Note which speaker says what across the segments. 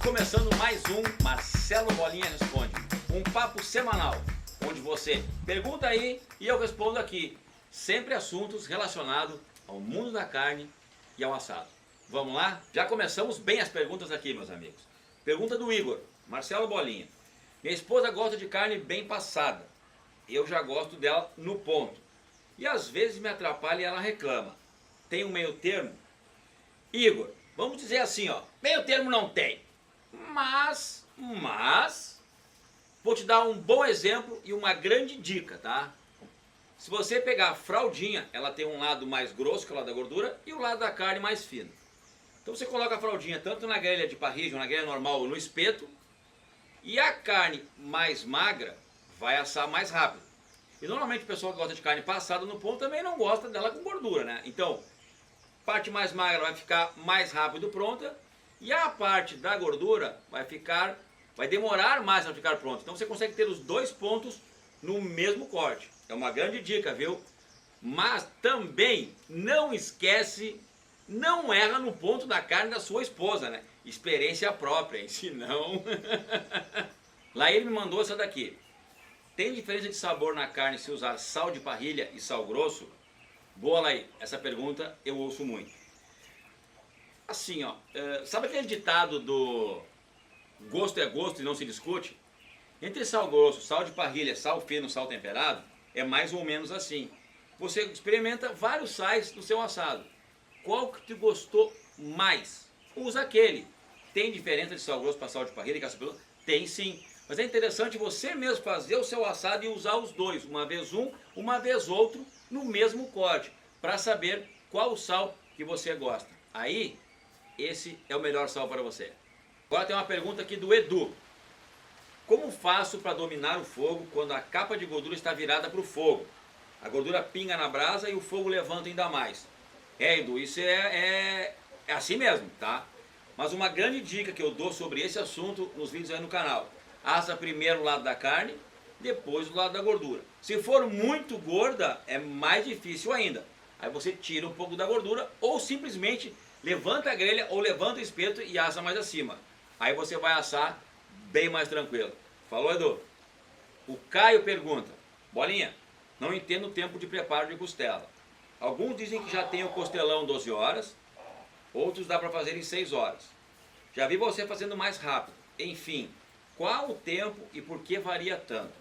Speaker 1: começando mais um Marcelo Bolinha Responde, um papo semanal, onde você pergunta aí e eu respondo aqui, sempre assuntos relacionados ao mundo da carne e ao assado. Vamos lá? Já começamos bem as perguntas aqui, meus amigos. Pergunta do Igor, Marcelo Bolinha. Minha esposa gosta de carne bem passada, eu já gosto dela no ponto. E às vezes me atrapalha e ela reclama. Tem um meio termo? Igor, vamos dizer assim, ó, meio termo não tem. Mas, vou te dar um bom exemplo e uma grande dica, tá? Se você pegar a fraldinha, ela tem um lado mais grosso, que é o lado da gordura, e o lado da carne mais fino. Então você coloca a fraldinha tanto na grelha de parrilha, na grelha normal ou no espeto, e a carne mais magra vai assar mais rápido. E normalmente o pessoal que gosta de carne passada no ponto também não gosta dela com gordura, né? Então, a parte mais magra vai ficar mais rápido pronta, e a parte da gordura vai demorar mais a ficar pronta. Então você consegue ter os dois pontos no mesmo corte. É uma grande dica, viu? Mas também não esquece, não erra no ponto da carne da sua esposa, né? Experiência própria, hein? Senão... Lá ele me mandou essa daqui. Tem diferença de sabor na carne se usar sal de parrilha e sal grosso? Boa, Laí, essa pergunta eu ouço muito. Assim, ó, sabe aquele ditado do gosto é gosto e não se discute? Entre sal grosso, sal de parrilha, sal fino, sal temperado, é mais ou menos assim. Você experimenta vários sais no seu assado. Qual que te gostou mais? Usa aquele. Tem diferença de sal grosso para sal de parrilha e caça-peludo? Tem sim. Mas é interessante você mesmo fazer o seu assado e usar os dois, uma vez um, uma vez outro, no mesmo corte, para saber qual sal que você gosta. Aí, esse é o melhor sal para você. Agora tem uma pergunta aqui do Edu. Como faço para dominar o fogo quando a capa de gordura está virada para o fogo? A gordura pinga na brasa e o fogo levanta ainda mais. Edu, isso é assim mesmo, tá? Mas uma grande dica que eu dou sobre esse assunto nos vídeos aí no canal. Assa primeiro o lado da carne, depois o lado da gordura. Se for muito gorda, é mais difícil ainda. Aí você tira um pouco da gordura ou simplesmente levanta a grelha ou levanta o espeto e assa mais acima. Aí você vai assar bem mais tranquilo. Falou, Edu? O Caio pergunta, Bolinha, não entendo o tempo de preparo de costela. Alguns dizem que já tem o costelão 12 horas, outros dá para fazer em 6 horas. Já vi você fazendo mais rápido. Enfim, qual o tempo e por que varia tanto?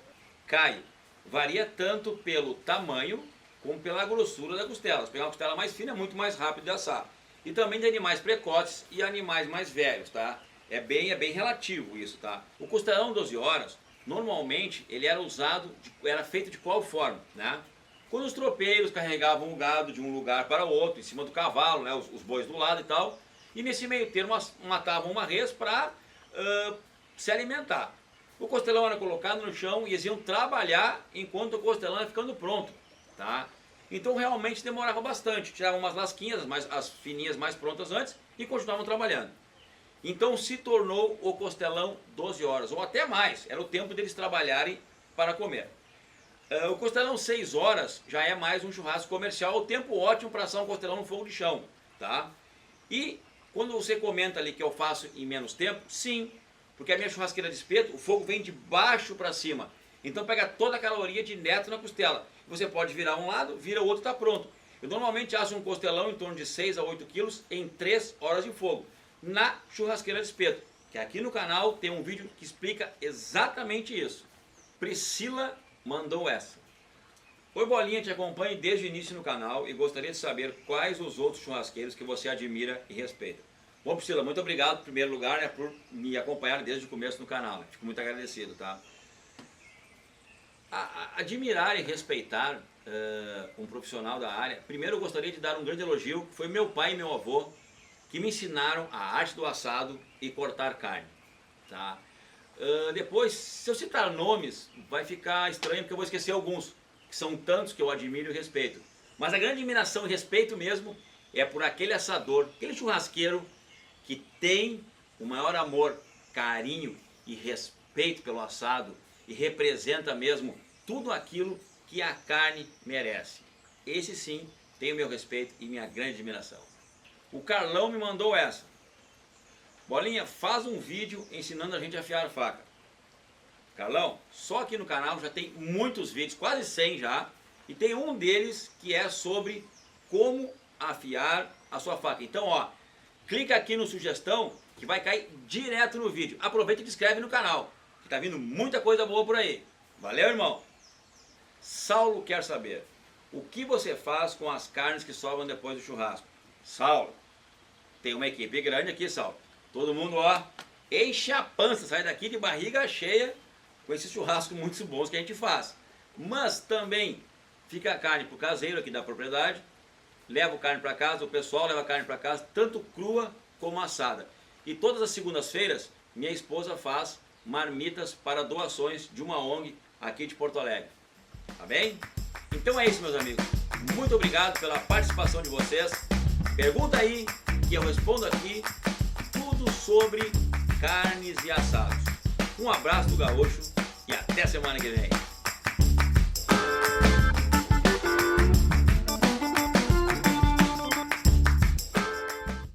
Speaker 1: Caio, varia tanto pelo tamanho como pela grossura da costela. Se pegar uma costela mais fina é muito mais rápido de assar. E também de animais precoces e animais mais velhos, tá? É bem relativo isso, tá? O costelão 12 horas, normalmente ele era feito de qual forma, né? Quando os tropeiros carregavam o gado de um lugar para outro, em cima do cavalo, né? Os bois do lado e tal, e nesse meio termo matavam uma res para se alimentar. O costelão era colocado no chão e eles iam trabalhar enquanto o costelão ia ficando pronto, tá? Então realmente demorava bastante, tiravam umas lasquinhas, as fininhas mais prontas antes e continuavam trabalhando. Então se tornou o costelão 12 horas, ou até mais, era o tempo deles trabalharem para comer. O costelão 6 horas já é mais um churrasco comercial, o tempo ótimo para assar um costelão no fogo de chão, tá? E quando você comenta ali que eu faço em menos tempo, sim, porque a minha churrasqueira de espeto, o fogo vem de baixo para cima. Então pega toda a caloria direto na costela. Você pode virar um lado, vira o outro e está pronto. Eu normalmente asso um costelão em torno de 6 a 8 quilos em 3 horas de fogo. Na churrasqueira de espeto. Que aqui no canal tem um vídeo que explica exatamente isso. Priscila mandou essa. Oi Bolinha, te acompanho desde o início no canal e gostaria de saber quais os outros churrasqueiros que você admira e respeita. Bom, Priscila, muito obrigado em primeiro lugar, né, por me acompanhar desde o começo no canal. Fico muito agradecido, tá? Admirar e respeitar um profissional da área, primeiro eu gostaria de dar um grande elogio, que foi meu pai e meu avô, que me ensinaram a arte do assado e cortar carne, tá? Depois, se eu citar nomes, vai ficar estranho porque eu vou esquecer alguns, que são tantos que eu admiro e respeito. Mas a grande admiração e respeito mesmo é por aquele assador, aquele churrasqueiro que tem o maior amor, carinho e respeito pelo assado e representa mesmo tudo aquilo que a carne merece. Esse sim tem o meu respeito e minha grande admiração. O Carlão me mandou essa. Bolinha, faz um vídeo ensinando a gente a afiar a faca. Carlão, só aqui no canal já tem muitos vídeos, quase 100 já, e tem um deles que é sobre como afiar a sua faca. Então, ó, clica aqui no sugestão que vai cair direto no vídeo. Aproveita e te inscreve no canal, que tá vindo muita coisa boa por aí. Valeu, irmão? Saulo quer saber, o que você faz com as carnes que sobram depois do churrasco? Saulo, tem uma equipe grande aqui, Saulo. Todo mundo, ó, enche a pança, sai daqui de barriga cheia com esses churrascos muito bons que a gente faz. Mas também fica a carne pro caseiro aqui da propriedade, leva a carne para casa, o pessoal leva a carne para casa, tanto crua como assada. E todas as segundas-feiras, minha esposa faz marmitas para doações de uma ONG aqui de Porto Alegre. Tá bem? Então é isso, meus amigos. Muito obrigado pela participação de vocês. Pergunta aí que eu respondo aqui tudo sobre carnes e assados. Um abraço do Gaúcho e até semana que vem.